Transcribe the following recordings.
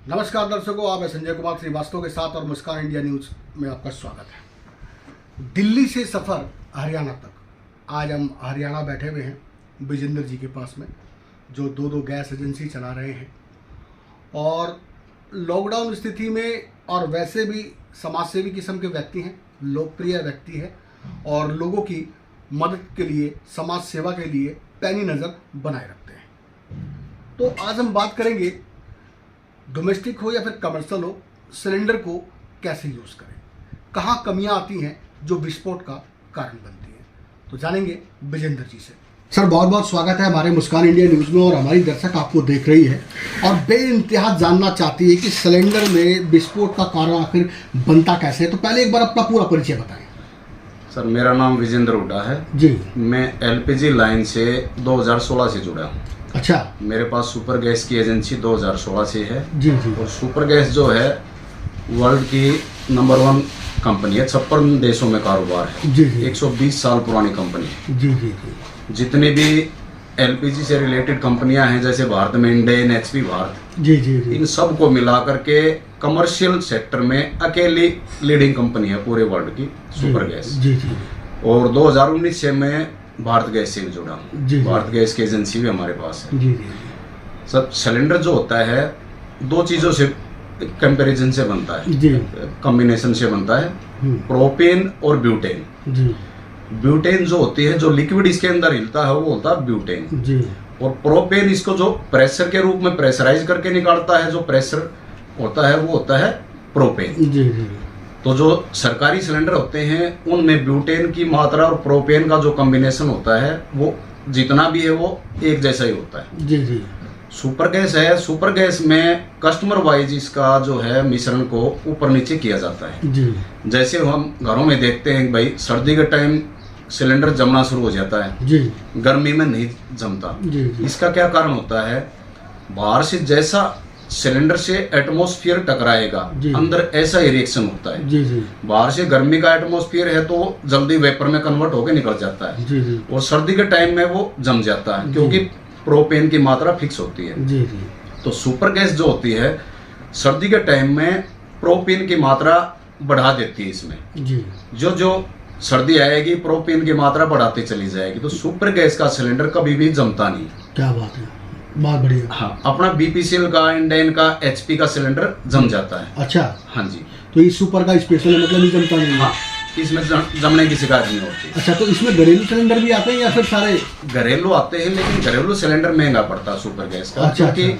नमस्कार दर्शकों, आप संजय कुमार श्रीवास्तव के साथ और मुस्कान इंडिया न्यूज में आपका स्वागत है। दिल्ली से सफ़र हरियाणा तक। आज हम हरियाणा बैठे हुए हैं विजेंद्र जी के पास में, जो दो गैस एजेंसी चला रहे हैं और लॉकडाउन स्थिति में और वैसे भी समाजसेवी किस्म के व्यक्ति हैं, लोकप्रिय व्यक्ति हैं और लोगों की मदद के लिए, समाज सेवा के लिए पैनी नज़र बनाए रखते हैं। तो आज हम बात करेंगे डोमेस्टिक हो या फिर कमर्शियल हो, सिलेंडर को कैसे यूज़ करें, कहाँ कमियां आती हैं जो विस्फोट का कारण बनती हैं। तो जानेंगे विजेंद्र जी से। सर, बहुत बहुत स्वागत है हमारे मुस्कान इंडिया न्यूज़ में। और हमारी दर्शक आपको देख रही है और बेइंतहा जानना चाहती है कि सिलेंडर में विस्फोट का कारण आखिर बनता कैसे है। तो पहले एक बार अपना पूरा परिचय बताएं। सर, मेरा नाम विजेंद्र हुड्डा है जी। मैं एलपीजी लाइन से 2016 से जुड़ा हूँ। अच्छा। मेरे पास सुपर गैस की एजेंसी 2016 से है। जी जी। और सुपर गैस जो है वर्ल्ड की नंबर 1 कंपनी है, 56 देशों में कारोबार है। जी जी। 120 साल पुरानी कंपनी है। जी जी जी। जितनी भी एलपीजी से रिलेटेड कंपनियां हैं, जैसे भारत में इंडेन, एचपी भारत, जी जी जी। इन सब को मिला करके कमर्शियल सेक्टर में अकेली लीडिंग कंपनी है पूरे वर्ल्ड की सुपर गैस। जी जी। और 2019 से मैं भारत गैस से भी जुड़ा हूँ। जी। भारत गैस की एजेंसी भी हमारे पास है। जी जी। सब सिलेंडर जो होता है दो चीज़ों से कंपैरिजन से बनता है, जी। कॉम्बिनेशन से बनता है, प्रोपेन और ब्यूटेन। जी। ब्यूटेन जो होती है, जो लिक्विड इसके अंदर हिलता है, वो होता है ब्यूटेन। जी। और प्रोपेन इसको जो प्रेशर के रूप में प्रेशराइज करके निकालता है, जो प्रेशर होता है, वो होता है प्रोपेन। जी जी। तो जो सरकारी सिलेंडर होते हैं उनमें ब्यूटेन की मात्रा और प्रोपेन का जो कॉम्बिनेशन होता है वो जितना भी है वो एक जैसा ही होता है। जी जी। सुपर गैस है, सुपर गैस में कस्टमर वाइज इसका जो है मिश्रण को ऊपर नीचे किया जाता है। जी। जैसे हम घरों में देखते हैं भाई, सर्दी के टाइम सिलेंडर जमना शुरू हो जाता है, जी। गर्मी में नहीं जमता। जी जी। इसका क्या कारण होता है? बाहर से जैसा सिलेंडर से एटमॉस्फेयर टकराएगा, अंदर ऐसा ही रिएक्शन होता है। जी जी। बाहर से गर्मी का एटमॉस्फेयर है तो जल्दी वेपर में कन्वर्ट होकर निकल जाता है। जी जी। और सर्दी के टाइम में वो जम जाता है, क्योंकि प्रोपेन की मात्रा फिक्स होती है। जी जी। तो सुपर गैस जो होती है सर्दी के टाइम में प्रोपेन की मात्रा बढ़ा देती है इसमें। जी। जो सर्दी आएगी प्रोपेन की मात्रा बढ़ाती चली जाएगी। तो सुपर गैस का सिलेंडर कभी भी जमता नहीं। क्या बात है, बहुत बढ़िया। हाँ, अपना बीपीसीएल का, इंडेन का, एचपी का सिलेंडर जम जाता है। अच्छा। हाँ जी। तो इस सुपर का स्पेशल है, मतलब ये जमता नहीं है। हाँ, इसमें जमने की शिकायत नहीं होती। अच्छा, तो इसमें घरेलू सिलेंडर भी आते हैं या फिर सारे? घरेलू आते हैं, लेकिन घरेलू सिलेंडर महंगा पड़ता है सुपर गैस का। अच्छा, क्योंकि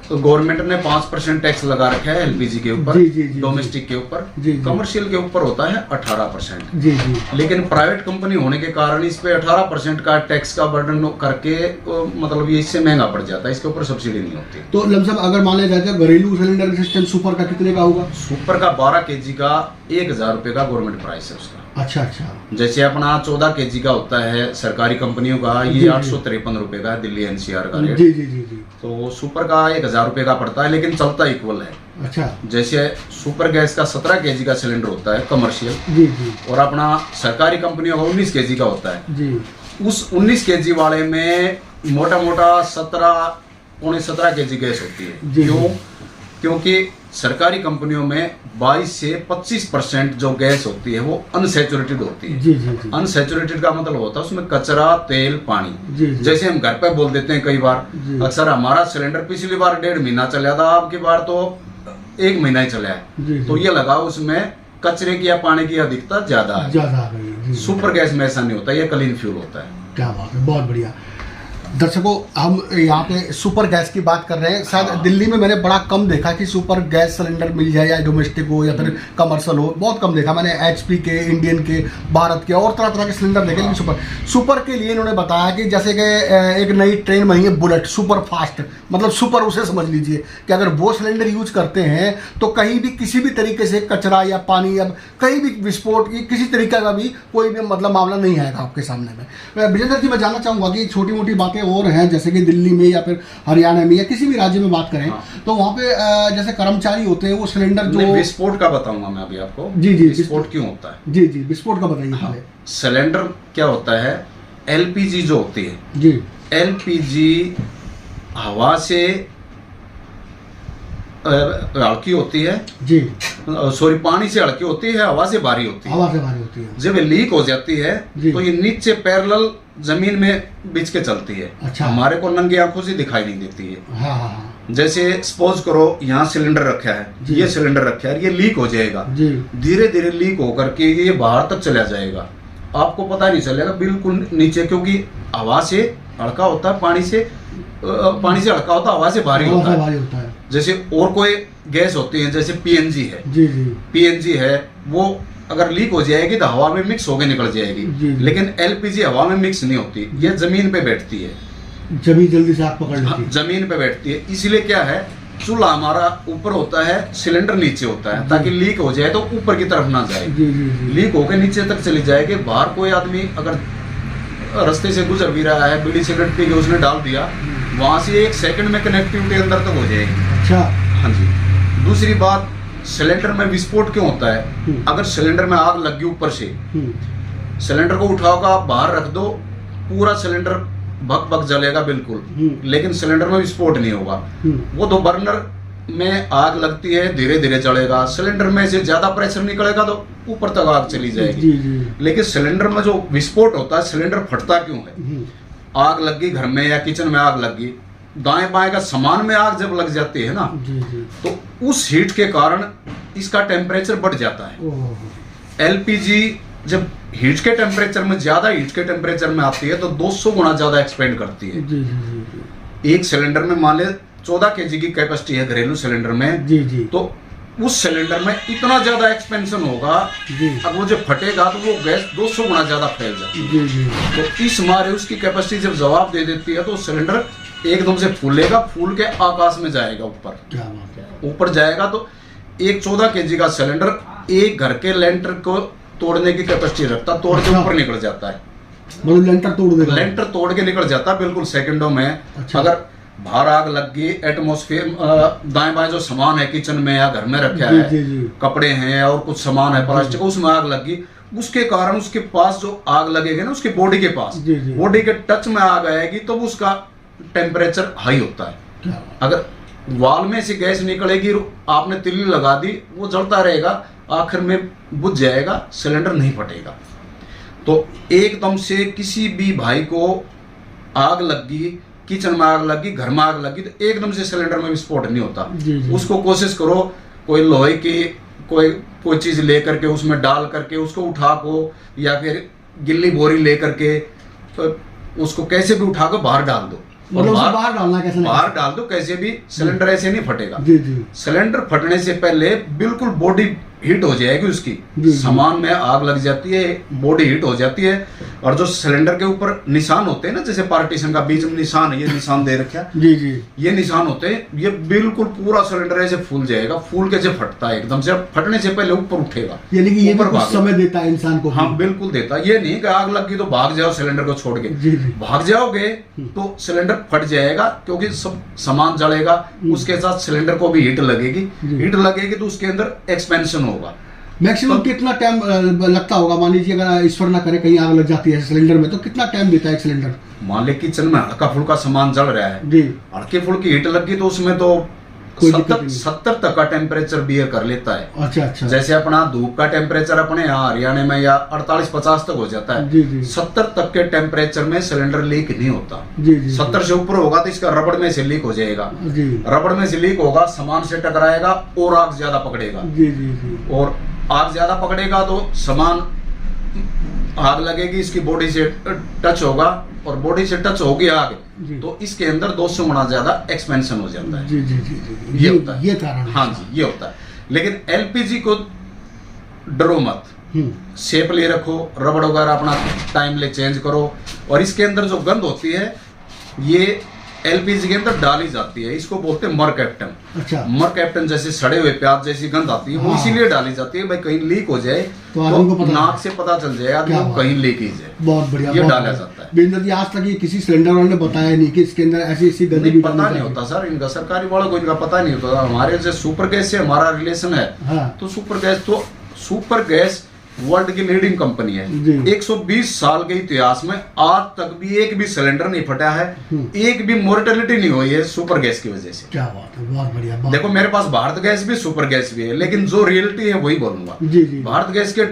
तो गवर्नमेंट ने 5% टैक्स लगा रखा है एलपीजी के ऊपर, डोमेस्टिक के ऊपर। कमर्शियल के ऊपर होता है 18%। जी जी। लेकिन प्राइवेट कंपनी होने के कारण इस पे 18% का टैक्स का बर्डन करके मतलब ये इससे महंगा पड़ जाता है, इसके ऊपर सब्सिडी नहीं होती। तो लमसम अगर मान लिया जाए तो घरेलू सिलेंडर सिस्टम सुपर का कितने का होगा? सुपर का 12 kg का 1000 रुपये का गवर्नमेंट प्राइस है उसका। अच्छा अच्छा। जैसे अपना 14 kg का होता है सरकारी कंपनियों का, ये 853 रुपये का है दिल्ली एनसीआर का रेट। जी जी जी जी। तो सुपर का 1000 रुपये का पड़ता है, लेकिन चलता इक्वल है। अच्छा। जैसे सुपर गैस का 17 kg का सिलेंडर होता है कमर्शियल, जी जी। और अपना सरकारी कंपनियों का 19 kg का होता है। जी। उस 19 kg वाले में मोटा मोटा 17 kg गैस होती है। क्यों? क्योंकि सरकारी कंपनियों में 22 से 25% जो गैस होती है वो अनसैचुरेटेड होती है। जी जी जी। अनसैचुरेटेड का मतलब होता है उसमें कचरा, तेल, पानी। जी जी। जैसे हम घर पे बोल देते हैं कई बार, अक्सर हमारा सिलेंडर पिछली बार 1.5 महीना चला था, आपकी बार तो 1 महीना ही चला है। तो ये लगा उसमें कचरे की या पानी की अधिकता ज्यादा है। सुपर गैस में ऐसा नहीं होता, ये क्लीन फ्यूल होता है। क्या बात है, बहुत बढ़िया। दर्शकों, हम यहाँ पे सुपर गैस की बात कर रहे हैं। शायद दिल्ली में मैंने बड़ा कम देखा कि सुपर गैस सिलेंडर मिल जाए, या डोमेस्टिक हो या फिर कमर्शियल हो, बहुत कम देखा मैंने। एचपी के, इंडियन के, भारत के और तरह तरह के सिलेंडर देखे, लेकिन सुपर के लिए इन्होंने बताया कि जैसे कि एक नई ट्रेन बनी है बुलेट, सुपर फास्ट, मतलब सुपर उसे समझ लीजिए कि अगर वो सिलेंडर यूज करते हैं तो कहीं भी किसी भी तरीके से कचरा या पानी या कहीं भी विस्फोट की किसी तरीके का भी कोई भी मतलब मामला नहीं आएगा आपके सामने में। विजेंद्र जी, मैं जानना चाहूँगा कि छोटी मोटी बातें और हैं, जैसे कि दिल्ली में या फिर हरियाणा में या किसी भी राज्य में बात करें, तो वहाँ पे जैसे कर्मचारी होते हैं वो सिलेंडर जो विस्फोट का बताऊंगा मैं अभी आपको। जी जी। विस्फोट क्यों होता है? जी जी, विस्फोट का बताइए। हाँ, सिलेंडर क्या होता है, एलपीजी जो होती है जी, एलपीजी हवा से, हल्की होती है जी, सॉरी पानी से हल्की होती है, हवा से भारी होती है। हवा से भारी होती है। जब ये लीक हो जाती है जी। तो ये नीचे पैरेलल जमीन में बिछ के चलती है। अच्छा। हमारे को नंगी आंखों से दिखाई नहीं देती है। हाँ हाँ हाँ जैसे सपोज करो यहाँ सिलेंडर रखा है, जी। ये सिलेंडर रखा है, ये लीक हो जाएगा, जी, धीरे धीरे लीक होकर के ये बाहर तक चला जाएगा, आपको पता नहीं चलेगा बिल्कुल नीचे, क्योंकि हवा से हल्का होता है, पानी से हल्का होता है, हवा से भारी हवा होता से है। भारी होता है। जैसे और कोई गैस होती है, जैसे पीएनजी है, जी जी पीएनजी है, वो अगर लीक हो जाएगी तो हवा में मिक्स होकर निकल जाएगी। जी। लेकिन एलपीजी हवा में मिक्स नहीं होती, ये जमीन पे बैठती है। जमीन जल्दी से आग पकड़ हाँ, लेती है। जमीन पे बैठती है। इसलिए क्या है, चूल्हा हमारा ऊपर होता है, सिलेंडर नीचे होता है, ताकि लीक हो जाए तो ऊपर की तरफ ना जाए। जी जी जी लीक होकर नीचे तक चली जाएगी। बाहर कोई आदमी अगर रास्ते से गुजर भी रहा है, बीड़ी सिगरेट पी के उसने डाल दिया, वहां से 1 सेकंड में कनेक्टिविटी अंदर तक हो जाएगी। अच्छा। हाँ जी। दूसरी बात, सिलेंडर में विस्फोट क्यों होता है? अगर सिलेंडर में आग लगी ऊपर से, सिलेंडर को उठाओगे आप बाहर रख दो, पूरा सिलेंडर भग भग जलेगा बिल्कुल, लेकिन सिलेंडर में विस्फोट नहीं होगा। वो तो बर्नर में आग लगती है, धीरे धीरे जलेगा। सिलेंडर में से ज्यादा प्रेशर निकलेगा तो ऊपर तक आग चली जाएगी। जी जी लेकिन सिलेंडर में जो विस्फोट होता है, सिलेंडर फटता क्यों है? आग लगी घर में या किचन में, आग लगी, दाएं बाएं का सामान में आग जब लग जाती है ना, जी जी तो उस हीट के कारण इसका टेम्परेचर बढ़ जाता है। ओह, एलपीजी जब हीट के टेम्परेचर में, ज्यादा हीट के टेम्परेचर में आती है तो 200 गुना ज्यादा एक्सपेंड करती है। जी जी जी एक सिलेंडर में मान ले 14 केजी की कैपेसिटी है घरेलू सिलेंडर में, जी जी तो उस सिलेंडर में इतना ज्यादा एक्सपेंशन होगा, जी अब वो जब फटेगा तो वो गैस 200 गुना ज्यादा फैल जाती है। जी जी तो इस मारे उसकी कैपेसिटी जब जवाब दे देती है तो सिलेंडर एकदम से फूलेगा, फूल के आकाश में जाएगा ऊपर। क्या बात है। ऊपर जाएगा तो एक 14 केजी का सिलेंडर एक घर के लेंटर को तोड़ने की कैपेसिटी रखता, तोड़ के अच्छा। ऊपर निकल जाता है। मतलब लेंटर तोड़ देगा। लेंटर तोड़ के निकल जाता है बिल्कुल सेकंडों में। अच्छा। अगर बाहर आग लग गई, एटमोस्फेयर दाएं बाएं जो सामान है किचन में या घर में रखा जी है, जी जी कपड़े हैं और कुछ सामान है प्लास्टिक, उसमें आग लगी, उसके कारण उसके पास जो आग लगेगी ना, उसकी बॉडी के पास, जी, जी। बॉडी के टच में आग आएगी तो उसका टेम्परेचर हाई होता है। क्या बात। अगर वाल में से गैस निकलेगी, आपने तिल्ली लगा दी, वो जलता रहेगा, आखिर में बुझ जाएगा, सिलेंडर नहीं फटेगा। तो एकदम से किसी भी भाई को आग लगी, किचन में आग लगी, घर में आग लगी, तो एकदम से सिलेंडर में विस्फोट नहीं होता। जी, जी। उसको कोशिश करो, कोई लोहे की कोई चीज लेकर के उसमें डाल करके उसको उठा को, या फिर गिल्ली बोरी लेकर के तो उसको कैसे भी उठा कर बाहर डाल दो, मतलब उसे बाहर डालना कैसे नहीं? बाहर डाल दो, कैसे भी सिलेंडर ऐसे नहीं फटेगा। जी जी सिलेंडर फटने से पहले बिल्कुल बॉडी हीट हो जाएगी उसकी, जी। सामान में आग लग जाती है, बॉडी हीट हो जाती है, और जो सिलेंडर के ऊपर निशान होते हैं ना, जैसे पार्टीशन का बीच में निशान है, ये निशान दे रखा है, जी जी ये निशान होते हैं, ये बिल्कुल पूरा सिलेंडर ऐसे फूल जाएगा, फूल के जब फटता है एकदम से, फटने से पहले ऊपर उठेगा। यानी कि ये भी ऊपर कुछ भागेगा। समय देता है इंसान को। हाँ बिल्कुल देता, ये नहीं कि आग लग गई तो भाग जाओ सिलेंडर को छोड़ के। जी जी भाग जाओगे तो सिलेंडर फट जाएगा, क्योंकि सब सामान जलेगा, उसके साथ सिलेंडर को भी हीट लगेगी, जी। हीट लगेगी तो उसके अंदर एक्सपेंशन होगा। मैक्सिमम कितना टाइम लगता होगा? मान लीजिए अगर ईश्वर ना करे कहीं आग लग जाती है सिलेंडर में, तो कितना टाइम देता है एक सिलेंडर? मान ले किचन में हल्का फुल्का सामान जल रहा है, जी हल्की फुल्की हीट लगी तो उसमें तो कोई दिक्कत नहीं। 70 तक का टेम्परेचर बियर कर लेता है। अच्छा अच्छा जैसे अपना धूप का टेम्परेचर अपने यहाँ हरियाणा में या 48-50 तक हो जाता है, जी जी 70 तक के टेम्परेचर में सिलेंडर लीक नहीं होता। जी जी 70 से ऊपर होगा तो इसका रबड़ में से लीक हो जाएगा, जी रबड़ में से लीक होगा, सामान से टकराएगा और आग ज्यादा पकड़ेगा, जी जी जी और आग ज्यादा पकड़ेगा तो सामान आग लगेगी, इसकी बॉडी से टच होगा, और बॉडी से टच होगी आग जी। तो इसके अंदर 200 गुना ज्यादा एक्सपेंशन हो जाता है। जी जी जी जी ये होता है। ये कारण है। हाँ जी, ये होता है। लेकिन एलपीजी को डरो मत, शेप ले रखो, रबड़ वगैरह अपना टाइम ले चेंज करो, और इसके अंदर जो गंध होती है ये एलपीजी के अंदर डाली जाती है, इसको बोलते हैं मर कैप्टन। अच्छा मर कैप्टन जैसे सड़े हुए प्याज जैसी गंध आती है, वो हाँ। इसीलिए डाली जाती है भाई कहीं लीक हो जाए तो आदमी को तो पता नाक से पता चल जाए आदमी क्या को बात। कहीं लीकेज है। बहुत बढ़िया, ये बहुत डाला बढ़िया। जाता है। बिंदर जी, आज तक ये किसी सिलेंडर वाले ने बताया नहीं कि इसके अंदर ऐसी ऐसी गंदगी नहीं, पता डालनी नहीं चाहिए। होता सर इनका, सरकारी वालों को इनका पता नहीं होता। हमारे जो सुपर गैस से हमारा रिलेशन है, हाँ तो सुपर गैस वर्ल्ड की लीडिंग कंपनी है। जी। 120 साल के इतिहास में आज तक भी एक भी सिलेंडर नहीं फटा है, एक भी मोर्टेलिटी नहीं हुई है सुपर गैस की वजह से। क्या बात है, बहुत बढ़िया बात। देखो मेरे पास भारत गैस भी सुपर गैस भी है, लेकिन जो रियलिटी है वही बोलूंगा। जी जी। भारत गैस के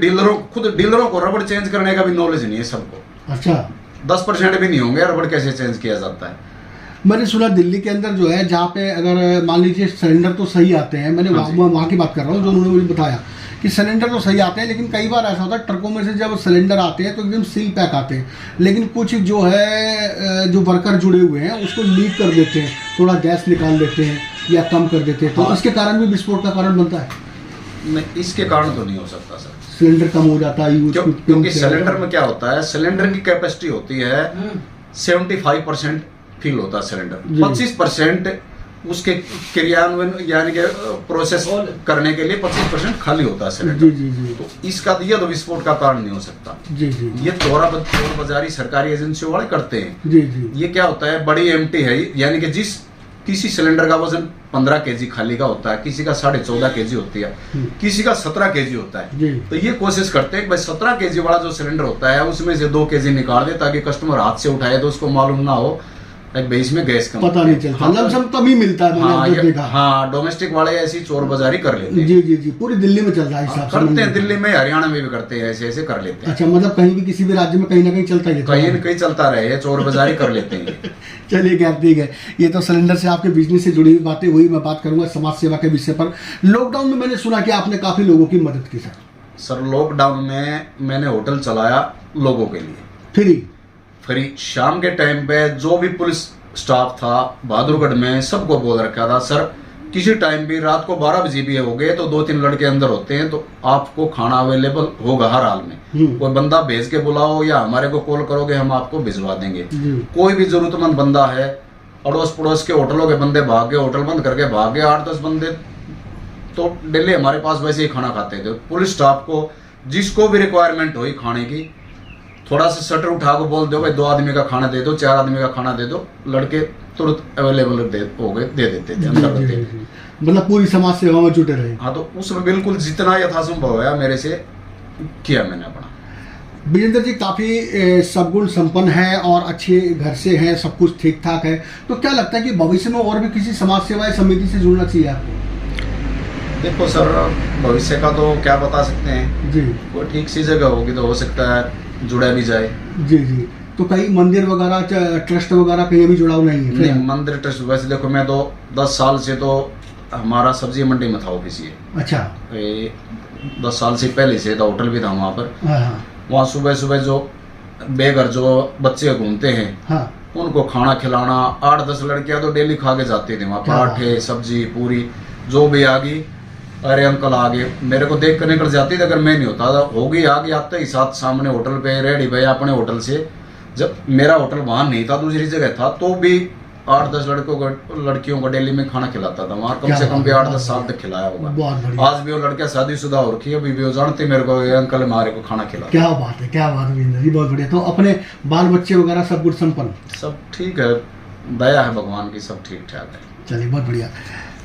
खुद डीलरों को रबड़ चेंज करने का भी नॉलेज नहीं है सबको। अच्छा। 10% भी नहीं होंगे रबड़ कैसे चेंज किया जाता है। मैंने सुना दिल्ली के अंदर जो है, जहाँ पे अगर मान लीजिए सिलेंडर तो सही आते हैं, मैंने वहाँ की बात कर रहा हूँ, जो उन्होंने मुझे बताया कि सिलेंडर तो सही आते हैं, लेकिन कई बार ऐसा होता है ट्रकों में से जब सिलेंडर आते हैं तो एकदम सील पैक आते हैं, लेकिन कुछ जो है जो वर्कर जुड़े हुए हैं उसको लीक कर देते हैं, थोड़ा गैस निकाल देते हैं या कम कर देते हैं, तो इसके कारण भी विस्फोट का कारण बनता है। नहीं, इसके कारण तो नहीं हो सकता सर। सिलेंडर कम हो जाता है क्योंकि सिलेंडर में क्या होता है, सिलेंडर की कैपेसिटी होती है 75% फिल होता है सिलेंडर, 25% उसके क्रियान्वयन यानी कि प्रोसेस करने के लिए 25% खाली होता है सिलेंडर। जी जी जी। तो इसका ये तो विस्फोट का कारण नहीं हो सकता। जी जी। ये चोर बाजारी सरकारी एजेंसियों वाले करते हैं। जी जी। ये क्या होता है, बड़ी एमटी है, यानी कि किसी सिलेंडर का वजन 15 केजी खाली का होता है, किसी का 14.5 केजी होती है, किसी का 17 केजी होता है। जी। तो ये कोशिश करते हैं कि भाई 17 केजी वाला जो सिलेंडर होता है उसमें से 2 केजी निकाल दे, ताकि कस्टमर हाथ से उठाए तो उसको मालूम ना हो भाई इसमें गैस कम, पता नहीं चलता, लमसम तभी मिलता है। मैंने देखा। हाँ, डोमेस्टिक वाले ऐसी चोर बाजारी कर लेते हैं। जी जी जी। पूरी दिल्ली में चल रहा है हिसाब से। करते हैं, दिल्ली में हरियाणा में भी करते हैं, ऐसे कर लेते हैं। अच्छा, मतलब कहीं भी किसी भी राज्य में कहीं ना कहीं चलता ही है, कहीं न कहीं चलता रहे, चोर बाजारी कर लेते हैं। चलिए खैर, ठीक है। ये तो सिलेंडर से आपके बिजनेस से जुड़ी हुई बातें हुई। मैं बात करूंगा समाज सेवा के विषय पर। लॉकडाउन में मैंने सुना कि आपने काफी लोगों की मदद की सर। लॉकडाउन में मैंने होटल चलाया लोगों के लिए फ्री। शाम के टाइम पे जो भी पुलिस स्टाफ था बहादुरगढ़ में, सबको बोल रखा था सर किसी टाइम भी रात को 12 बजे भी हो गए तो 2-3 लड़के अंदर होते हैं, तो आपको खाना अवेलेबल होगा हर हाल में। कोई बंदा भेज के बुलाओ या हमारे को कॉल करोगे, हम आपको भिजवा देंगे। कोई भी जरूरतमंद बंदा है, अड़ोस पड़ोस के होटलों के बंदे भाग गए, होटल बंद करके भाग गए, 8-10 बंदे तो डेली हमारे पास वैसे ही खाना खाते थे। पुलिस स्टाफ को जिसको भी रिक्वायरमेंट हुई खाने की, थोड़ा सा शटर उठा को बोल दो भाई 2 आदमी का खाना दे दो, 4 आदमी का खाना दे दो, लड़के तुरंत अवेलेबल हो गए, दे देते थे, अंदर रहते थे। मतलब पूरी समाज सेवा में जुटे रहे। हाँ, तो उसमें बिल्कुल जितना यथासंभव है मेरे से किया मैंने अपना। विजेंद्र जी काफी सद्गुण संपन्न है और अच्छे घर से हैं, सब कुछ ठीक ठाक है, तो क्या लगता है कि भविष्य में और भी किसी समाज सेवा समिति से जुड़ना चाहिए आपको? देखो सर, भविष्य का तो क्या बता सकते हैं जी। कोई ठीक सी जगह होगी तो हो सकता है जुड़ा भी जाए। जी जी। तो कहीं मंदिर वगैरह ट्रस्ट वगैरह कहीं भी जुड़ाव नहीं है? नहीं, मंदिर ट्रस्ट वैसे देखो मैं तो 10 साल से तो हमारा सब्जी मंडी में था ऑफिस ये। अच्छा। 10 साल से पहले से था, होटल भी था वहाँ पर। वहाँ सुबह सुबह जो बेघर जो बच्चे घूमते हैं, हाँ, उनको खाना खिलाना, 8-10 लड़कियां तो डेली खा के जाती थी वहाँ, पराठे सब्जी पूरी जो भी आ गई, अरे अंकल आ गए, मेरे को देख कर निकल जाती थी। अगर मैं नहीं होता था होगी आगे आते ही साथ सामने होटल पे रेडी भाई अपने होटल से। जब मेरा होटल वहाँ नहीं था, दूसरी जगह था, तो भी 8-10 लड़कियों को डेली में खाना खिलाता था वहाँ। कम से कम भी 8-10 साल तक खिलाया होगा। आज भी वो लड़कियां शादीशुदा हो रखी है, अभी भी वो जानती मेरे को अंकल हमारे को खाना खिला। क्या बात है, क्या बात है, बहुत बढ़िया। तो अपने बाल बच्चे वगैरह सब कुछ संपन्न? सब ठीक है, दया है भगवान की, सब ठीक ठाक है। चलिए बहुत बढ़िया।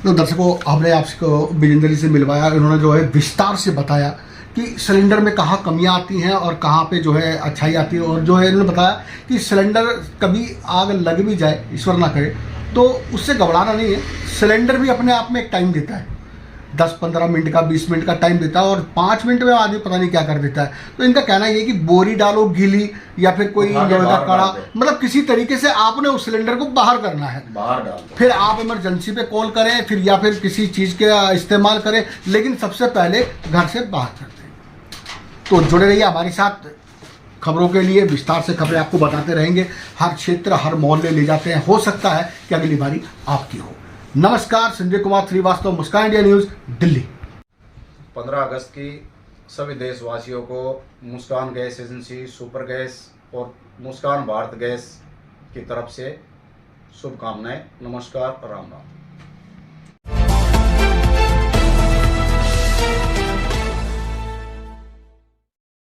तो दर्शकों, हमने आपको विजेंद्र जी से मिलवाया, इन्होंने जो है विस्तार से बताया कि सिलेंडर में कहाँ कमियां आती हैं और कहाँ पे जो है अच्छाई आती है। और जो है इन्होंने बताया कि सिलेंडर कभी आग लग भी जाए, ईश्वर ना करे, तो उससे घबराना नहीं है। सिलेंडर भी अपने आप में एक टाइम देता है, 10-15 मिनट का, 20 मिनट का टाइम देता है, और 5 मिनट में आदमी पता नहीं क्या कर देता है। तो इनका कहना ये कि बोरी डालो गीली या फिर कोई कड़ा, मतलब किसी तरीके से आपने उस सिलेंडर को बाहर करना है, बाहर डाल, फिर आप इमरजेंसी पे कॉल करें, फिर या फिर किसी चीज़ का इस्तेमाल करें, लेकिन सबसे पहले घर से बाहर कर दें। तो जुड़े रहिए हमारे साथ, खबरों के लिए विस्तार से खबरें आपको बताते रहेंगे। हर क्षेत्र, हर मोहल्ले ले जाते हैं, हो सकता है कि अगली बारी आपकी हो। नमस्कार, संजय कुमार श्रीवास्तव, मुस्कान इंडिया न्यूज, दिल्ली। 15 अगस्त की सभी देशवासियों को मुस्कान गैस एजेंसी, सुपर गैस और मुस्कान भारत गैस की तरफ से शुभकामनाएं। नमस्कार, राम राम।